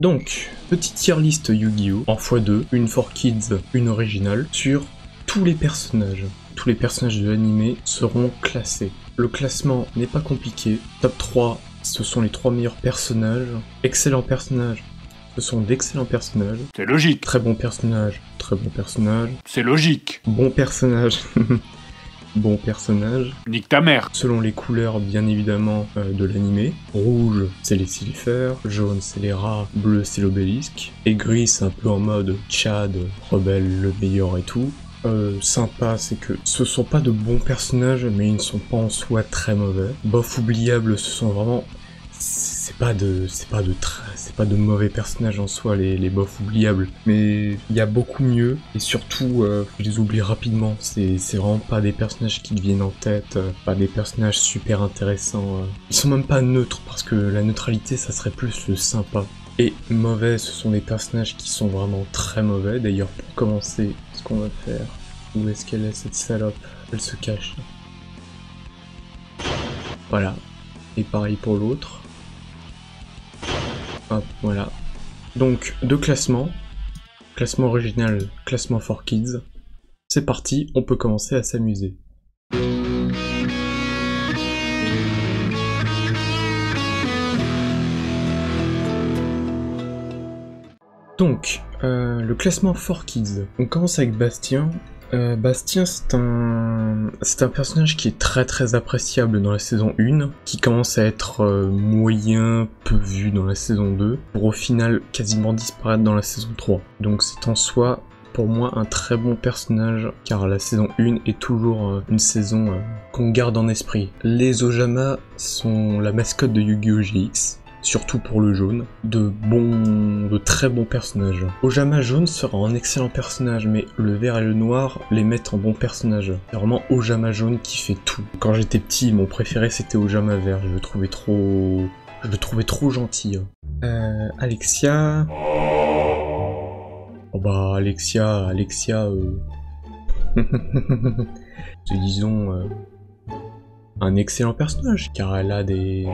Donc, petite tier list Yu-Gi-Oh! En x2, une for kids, une originale, sur tous les personnages. Tous les personnages de l'anime seront classés. Le classement n'est pas compliqué. Top 3, ce sont les 3 meilleurs personnages. Excellents personnages, ce sont d'excellents personnages. C'est logique. Très bons personnages, très bons personnages. C'est logique. Bon personnage. Bon personnage. Nique ta mère. Selon les couleurs, bien évidemment, de l'animé. Rouge, c'est les Sylphers. Jaune, c'est les rats. Bleu, c'est l'obélisque. Et gris, c'est un peu en mode Chad, rebelle, le meilleur et tout. Sympa, c'est que ce sont pas de bons personnages, mais ils ne sont pas en soi très mauvais. Bof oubliable, ce sont vraiment... C'est pas de mauvais personnages en soi, les buffs oubliables, mais il y a beaucoup mieux, et surtout, je les oublie rapidement, c'est vraiment pas des personnages qui deviennent en tête, pas des personnages super intéressants, ils sont même pas neutres, parce que la neutralité, ça serait plus le sympa. Et mauvais, ce sont des personnages qui sont vraiment très mauvais, d'ailleurs, pour commencer, ce qu'on va faire, où est-ce qu'elle est cette salope? Elle se cache. Voilà, et pareil pour l'autre. Hop, voilà. Donc, deux classements. Classement original, classement for kids. C'est parti, on peut commencer à s'amuser. Donc, le classement for kids. On commence avec Bastien. Bastien, c'est un personnage qui est très appréciable dans la saison 1, qui commence à être moyen, peu vu dans la saison 2, pour au final quasiment disparaître dans la saison 3. Donc c'est en soi, pour moi, un très bon personnage, car la saison 1 est toujours une saison qu'on garde en esprit. Les Ojama sont la mascotte de Yu-Gi-Oh! GX. Surtout pour le jaune, de très bons personnages. Ojama jaune sera un excellent personnage, mais le vert et le noir les mettent en bons personnages. C'est vraiment Ojama jaune qui fait tout. Quand j'étais petit, mon préféré c'était Ojama vert, je le trouvais trop gentil. Alexia... Oh bah Alexia... C'est disons... un excellent personnage, car elle a des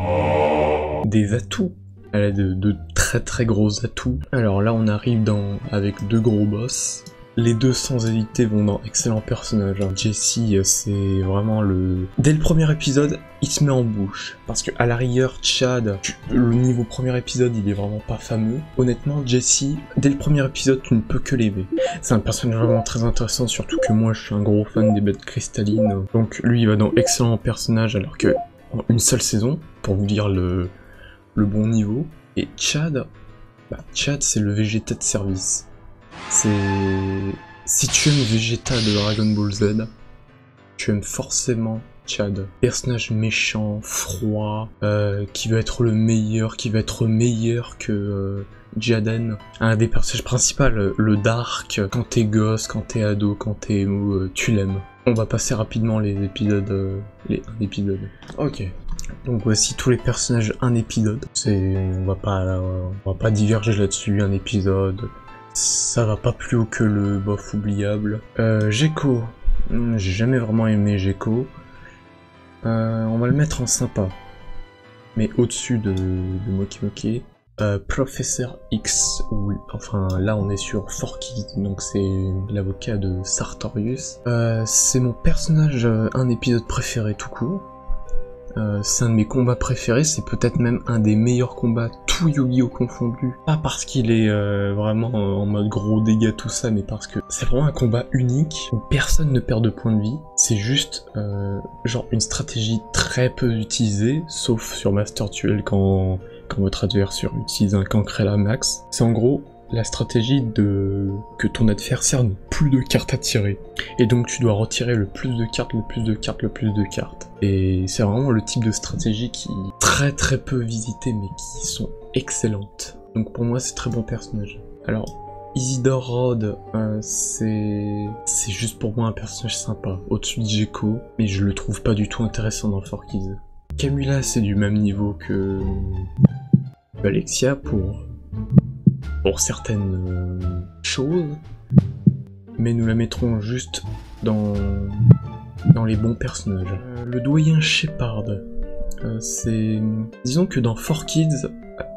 atouts. Elle a de très gros atouts. Alors là, on arrive avec deux gros boss. Les deux, sans hésiter, vont dans excellent personnage. Jessie, c'est vraiment le... Dès le premier épisode, il se met en bouche. Parce que à la rigueur, Chad, le niveau premier épisode, il est vraiment pas fameux. Honnêtement, Jessie, dès le premier épisode, tu ne peux que l'aimer. C'est un personnage vraiment très intéressant, surtout que moi, je suis un gros fan des bêtes cristallines. Donc lui, il va dans excellent personnage, alors que en une seule saison, pour vous dire le bon niveau. Et Chad, Chad, c'est le Vegeta de service. Si tu aimes Vegeta de Dragon Ball Z, tu aimes forcément Chad. Personnage méchant, froid, qui veut être le meilleur, qui veut être meilleur que Jaden. Un des personnages principaux, le Dark, quand t'es gosse, quand t'es ado, quand t'es emo, tu l'aimes. On va passer rapidement les épisodes, un épisode. Ok. Donc voici tous les personnages un épisode. On va pas diverger là-dessus, un épisode. Ça va pas plus haut que le bof oubliable. Gecko. J'ai jamais vraiment aimé Gecko. On va le mettre en sympa. Mais au-dessus de Moki. Professeur X. Enfin, là on est sur Forky, donc c'est l'avocat de Sartorius. C'est mon personnage, un épisode préféré tout court. C'est un de mes combats préférés, c'est peut-être même un des meilleurs combats, tout Yu-Gi-Oh confondu. Pas parce qu'il est vraiment en mode gros dégâts tout ça, mais parce que c'est vraiment un combat unique où personne ne perd de points de vie. C'est juste genre une stratégie très peu utilisée, sauf sur Master Duel quand votre adversaire utilise un Cancrela max. C'est en gros la stratégie que ton adversaire n'a plus de cartes à tirer. Et donc tu dois retirer le plus de cartes. Et c'est vraiment le type de stratégie qui est très peu visitée, mais qui sont excellentes. Donc pour moi, c'est très bon personnage. Alors, Isidore Rod, c'est juste pour moi un personnage sympa, au-dessus de Gecko, mais je le trouve pas du tout intéressant dans Forkies. Camula, c'est du même niveau que Alexia pour certaines choses, mais nous la mettrons juste dans les bons personnages. Le doyen Shepard, disons que dans 4Kids,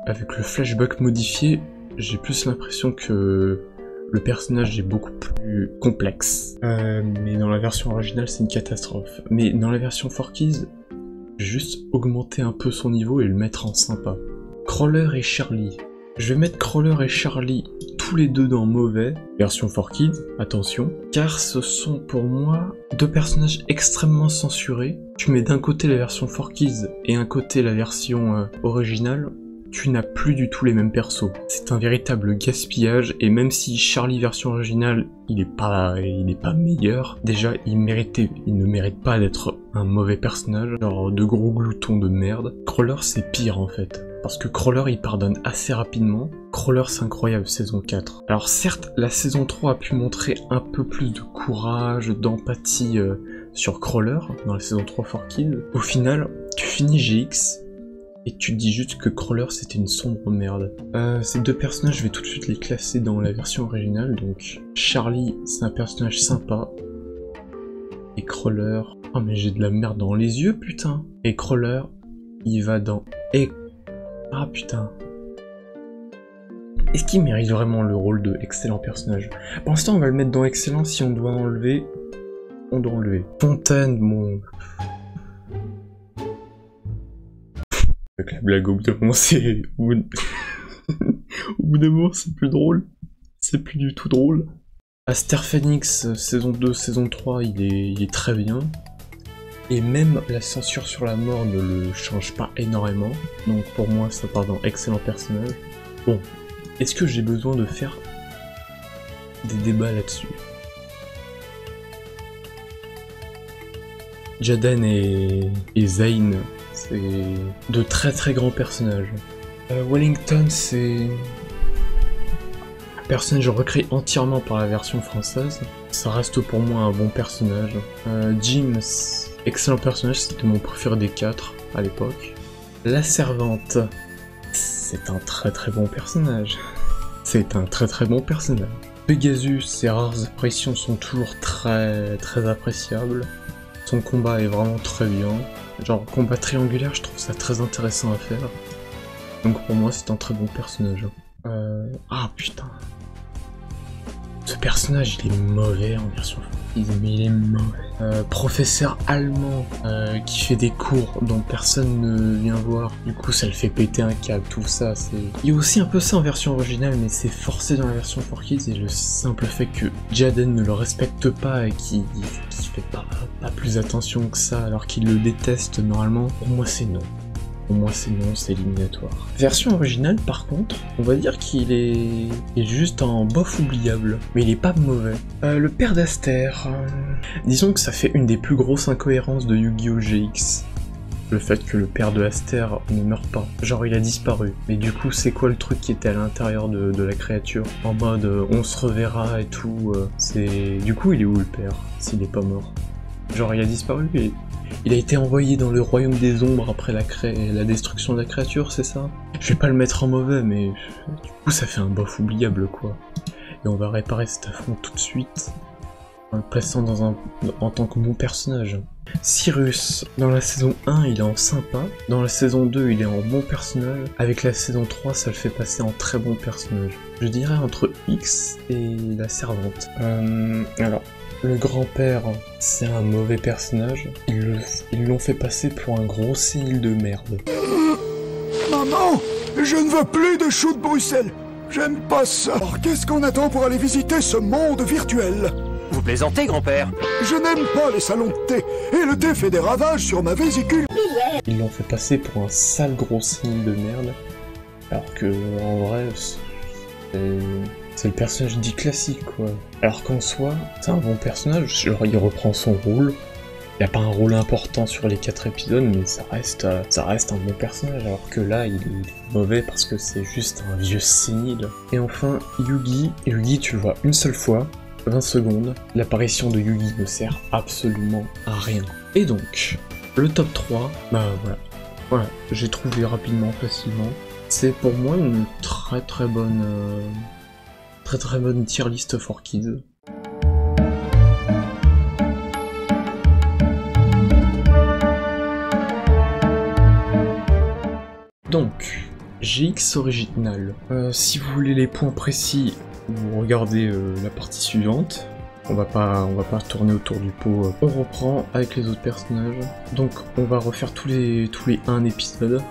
avec le flashback modifié, j'ai plus l'impression que le personnage est beaucoup plus complexe. Mais dans la version originale, c'est une catastrophe. Mais dans la version 4Kids, j'ai juste augmenté un peu son niveau et le mettre en sympa. Crawler et Charlie. Je vais mettre Crawler et Charlie tous les deux dans mauvais, version 4Kids, attention, car ce sont pour moi deux personnages extrêmement censurés. Tu mets d'un côté la version 4Kids et un côté la version originale, tu n'as plus du tout les mêmes persos. C'est un véritable gaspillage, et même si Charlie version originale, il est pas meilleur, déjà il ne mérite pas d'être un mauvais personnage, genre de gros gloutons de merde. Crawler c'est pire en fait. Parce que Crawler il pardonne assez rapidement. Crawler c'est incroyable, saison 4. Alors certes, la saison 3 a pu montrer un peu plus de courage, d'empathie sur Crawler, dans la saison 3 4Kids. Au final, tu finis GX, et tu te dis juste que Crawler c'était une sombre merde. Ces deux personnages, je vais tout de suite les classer dans la version originale, donc Charlie c'est un personnage sympa, et Crawler... Oh mais j'ai de la merde dans les yeux putain. Et Crawler, il va dans... Ah putain. Est-ce qu'il mérite vraiment le rôle de excellent personnage? Pour l'instant on va le mettre dans excellent, si on doit enlever, on doit enlever. Fontaine, bon... Avec la blague au bout d'un moment c'est... Au bout d'un moment c'est plus drôle. C'est plus du tout drôle. Aster Phoenix, saison 2, saison 3, il est très bien. Et même la censure sur la mort ne le change pas énormément. Donc pour moi ça part dans excellent personnage. Bon, est-ce que j'ai besoin de faire des débats là-dessus? Jaden et Zane, c'est de très très grands personnages. Wellington c'est... un personnage recréé entièrement par la version française. Ça reste pour moi un bon personnage. Jim, excellent personnage, c'était mon préféré des 4 à l'époque. La Servante, c'est un très très bon personnage. C'est un très très bon personnage. Pegasus, ses rares apparitions sont toujours très très appréciables. Son combat est vraiment très bien. Genre combat triangulaire, je trouve ça très intéressant à faire. Donc pour moi c'est un très bon personnage. Ah putain. Ce personnage il est mauvais en version française, mais il est mauvais. Professeur allemand qui fait des cours dont personne ne vient voir. Du coup ça le fait péter un câble, tout ça c'est... Il y a aussi un peu ça en version originale mais c'est forcé dans la version 4Kids et le simple fait que Jaden ne le respecte pas et qui fait pas plus attention que ça alors qu'il le déteste normalement, pour moi c'est non. Pour moi c'est non, c'est éliminatoire. Version originale par contre, on va dire qu'il est juste en bof oubliable, mais il est pas mauvais. Le père d'Aster, disons que ça fait une des plus grosses incohérences de Yu-Gi-Oh! GX. Le fait que le père de Aster ne meurt pas. Genre il a disparu. Mais du coup c'est quoi le truc qui était à l'intérieur de la créature? En mode on se reverra et tout. C'est... Du coup il est où le père, s'il est pas mort? Genre il a disparu et... Il a été envoyé dans le royaume des ombres après la destruction de la créature, c'est ça? Je vais pas le mettre en mauvais, mais du coup ça fait un bof oubliable quoi. Et on va réparer cet affront tout de suite, en le plaçant en tant que bon personnage. Cyrus, dans la saison 1 il est en sympa, dans la saison 2 il est en bon personnage, avec la saison 3 ça le fait passer en très bon personnage. Je dirais entre X et la Servante. Alors... Le grand-père, c'est un mauvais personnage. Ils l'ont fait passer pour un gros sénile de merde. Maman, je ne veux plus de choux de Bruxelles. J'aime pas ça. Alors qu'est-ce qu'on attend pour aller visiter ce monde virtuel? Vous plaisantez, grand-père? Je n'aime pas les salons de thé, et le thé fait des ravages sur ma vésicule. Ils l'ont fait passer pour un sale gros sénile de merde. Alors que, en vrai, c'est le personnage dit classique quoi. Alors qu'en soi, c'est un bon personnage, genre il reprend son rôle. Il a pas un rôle important sur les 4 épisodes, mais ça reste un bon personnage. Alors que là, il est mauvais parce que c'est juste un vieux sénile. Et enfin, Yugi. Yugi, tu le vois une seule fois, 20 secondes. L'apparition de Yugi ne sert absolument à rien. Et donc, le top 3, bah voilà. Voilà, j'ai trouvé rapidement, facilement. C'est pour moi une très très bonne tier list 4Kids. Donc, GX original. Si vous voulez les points précis, vous regardez la partie suivante. On va pas tourner autour du pot. On reprend avec les autres personnages. Donc on va refaire tous les 1 épisode.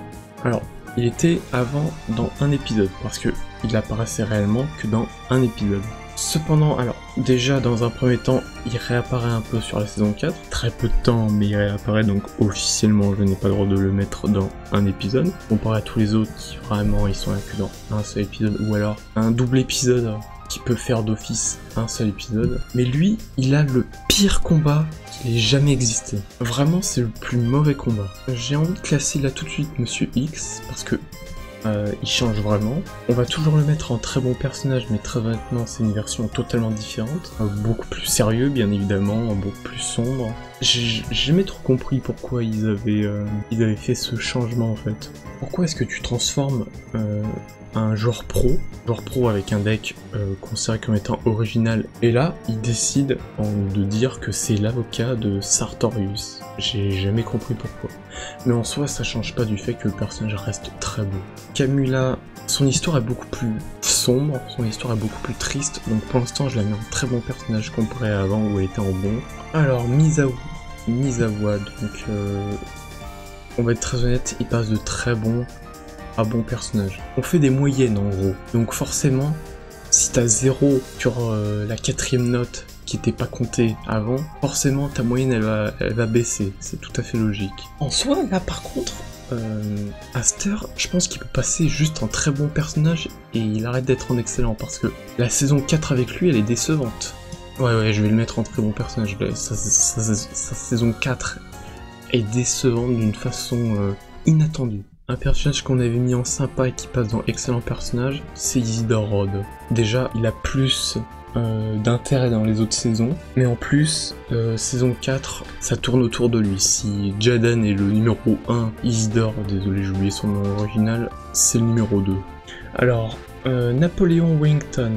Alors, il était avant dans un épisode, parce que il apparaissait réellement que dans un épisode. Cependant, alors, déjà dans un premier temps, il réapparaît un peu sur la saison 4, très peu de temps, mais il réapparaît, donc officiellement je n'ai pas le droit de le mettre dans un épisode, comparé à tous les autres qui vraiment ils sont là que dans un seul épisode, ou alors un double épisode qui peut faire d'office un seul épisode. Mais lui, il a le pire combat qui ait jamais existé. Vraiment, c'est le plus mauvais combat. J'ai envie de classer là tout de suite Monsieur X, parce que il change vraiment. On va toujours le mettre en très bon personnage, mais très honnêtement, c'est une version totalement différente. Beaucoup plus sérieux, bien évidemment, beaucoup plus sombre. J'ai jamais trop compris pourquoi ils avaient fait ce changement, en fait. Pourquoi est-ce que tu transformes un joueur pro avec un deck considéré comme étant original, et là, il décide de dire que c'est l'avocat de Sartorius. J'ai jamais compris pourquoi. Mais en soi, ça change pas du fait que le personnage reste très beau. Camula, son histoire est beaucoup plus sombre, son histoire est beaucoup plus triste, donc pour l'instant, je la mets en très bon personnage comparé à avant où elle était en bon. Alors, Misawa, donc on va être très honnête, il passe de très bon à bon personnage. On fait des moyennes en gros, donc forcément, si t'as 0 sur la 4ème note qui était pas comptée avant, forcément ta moyenne elle va baisser, c'est tout à fait logique. En soi, là par contre, Aster, je pense qu'il peut passer juste en très bon personnage et il arrête d'être en excellent, parce que la saison 4 avec lui elle est décevante. Ouais, je vais le mettre en très bon personnage, sa saison 4 est décevante d'une façon inattendue. Un personnage qu'on avait mis en sympa et qui passe dans excellent personnage, c'est Isidore Rhodes. Déjà, il a plus d'intérêt dans les autres saisons, mais en plus, saison 4, ça tourne autour de lui. Si Jaden est le numéro 1, Isidore, désolé j'ai oublié son nom original, c'est le numéro 2. Alors, Napoléon Wellington.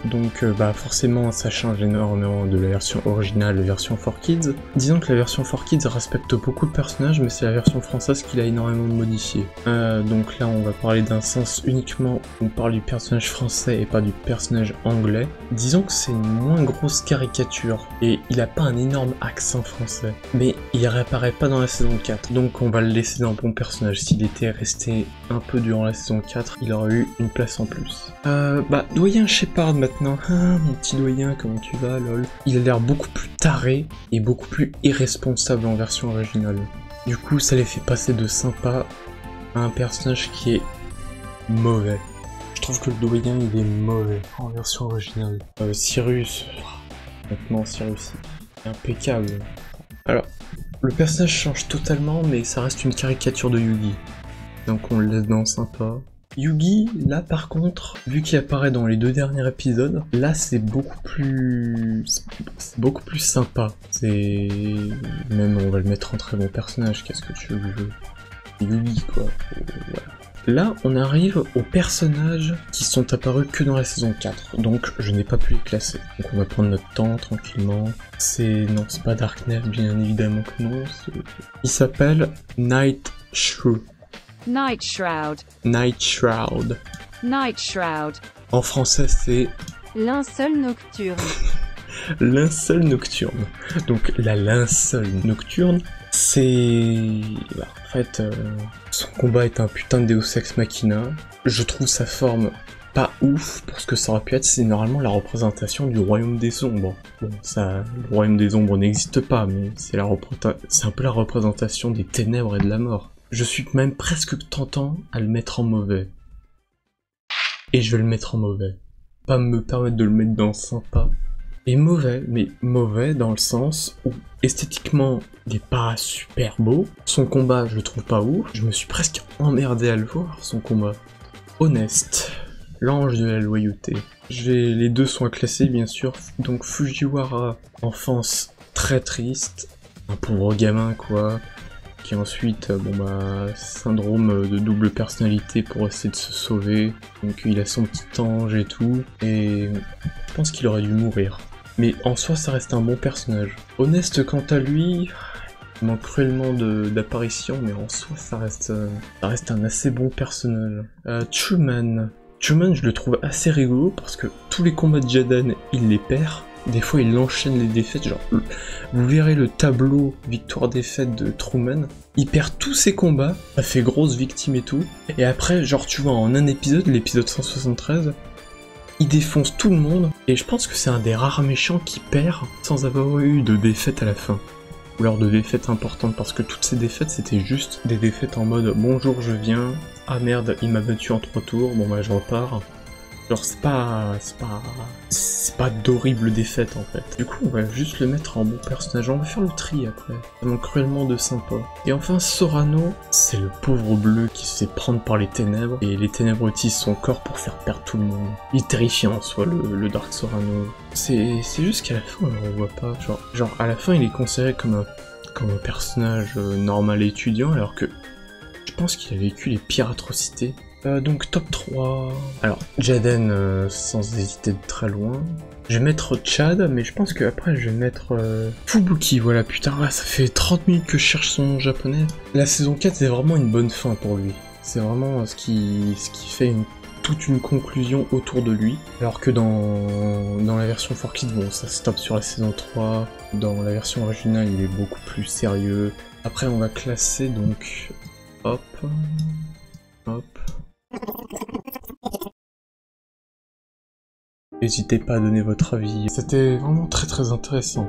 Donc forcément ça change énormément de la version originale, la version 4Kids. Disons que la version 4Kids respecte beaucoup le personnage, mais c'est la version française qui l'a énormément modifié. Donc là on va parler d'un sens uniquement où on parle du personnage français et pas du personnage anglais. Disons que c'est une moins grosse caricature, et il a pas un énorme accent français, mais il réapparaît pas dans la saison 4, donc on va le laisser dans le bon personnage. S'il était resté un peu durant la saison 4, il aurait eu une place en plus. Doyen Shepard maintenant. Mon petit doyen, comment tu vas, lol. Il a l'air beaucoup plus taré et beaucoup plus irresponsable en version originale. Du coup, ça les fait passer de sympa à un personnage qui est mauvais. Je trouve que le doyen, il est mauvais en version originale. Cyrus, maintenant Cyrus, c'est impeccable. Alors, le personnage change totalement, mais ça reste une caricature de Yugi. Donc on le laisse dans sympa. Yugi, là par contre, vu qu'il apparaît dans les 2 derniers épisodes, là c'est beaucoup plus sympa. C'est... Même on va le mettre en très bon personnage, qu'est-ce que tu veux. Yugi quoi, voilà. Là on arrive aux personnages qui sont apparus que dans la saison 4, donc je n'ai pas pu les classer. Donc on va prendre notre temps, tranquillement. Non, c'est pas Darknet, bien évidemment que non. Il s'appelle Night Shrew. Night Shroud. Night Shroud. Night Shroud. En français, c'est linceul nocturne. Linceul nocturne. Donc la linceul nocturne, c'est... en fait, son combat est un putain de Deus Ex Machina. Je trouve sa forme pas ouf pour ce que ça aurait pu être. C'est normalement la représentation du Royaume des Ombres. Bon, ça, le Royaume des Ombres n'existe pas, mais c'est un peu la représentation des ténèbres et de la mort. Je suis même presque tentant à le mettre en mauvais. Et je vais le mettre en mauvais. Pas me permettre de le mettre dans sympa. Et mauvais, mais mauvais dans le sens où esthétiquement il est pas super beau. Son combat je le trouve pas ouf. Je me suis presque emmerdé à le voir, son combat. Honest. L'ange de la loyauté. Les deux sont à classer bien sûr. Donc Fujiwara, enfance très triste. Un pauvre gamin quoi. Qui ensuite, syndrome de double personnalité pour essayer de se sauver. Donc il a son petit ange et tout, et je pense qu'il aurait dû mourir. Mais en soi, ça reste un bon personnage. Honest, quant à lui, Il manque cruellement d'apparitions, mais en soi, ça reste un assez bon personnage. Truman. Truman, je le trouve assez rigolo parce que tous les combats de Jaden, il les perd. Des fois, il enchaîne les défaites, genre, vous verrez le tableau victoire-défaite de Truman. Il perd tous ses combats, ça fait grosse victime et tout. Et après, genre, tu vois, en un épisode, l'épisode 173, il défonce tout le monde. Et je pense que c'est un des rares méchants qui perd sans avoir eu de défaite à la fin. Ou alors de défaites importantes, parce que toutes ces défaites, c'était juste des défaites en mode « Bonjour, je viens. Ah merde, il m'a battu en 3 tours, bon bah je repars. » Genre c'est pas d'horribles défaites en fait. Du coup on va juste le mettre en bon personnage, on va faire le tri après. Ça manque cruellement de sympa. Et enfin Sorano, c'est le pauvre bleu qui se fait prendre par les ténèbres, et les ténèbres utilisent son corps pour faire perdre tout le monde. Il est terrifiant en soi le Dark Sorano. C'est juste qu'à la fin on le revoit pas. Genre à la fin il est considéré comme un personnage normal et étudiant, alors que je pense qu'il a vécu les pires atrocités. Donc top 3... Alors, Jaden, sans hésiter de très loin. Je vais mettre Chad, mais je pense qu'après je vais mettre Fubuki, voilà, putain, ça fait 30 minutes que je cherche son nom japonais. La saison 4, c'est vraiment une bonne fin pour lui. C'est vraiment ce qui fait toute une conclusion autour de lui. Alors que dans la version 4Kids, bon, ça stoppe sur la saison 3. Dans la version originale, il est beaucoup plus sérieux. Après, on va classer, donc... Hop... Hop... N'hésitez pas à donner votre avis, c'était vraiment très intéressant.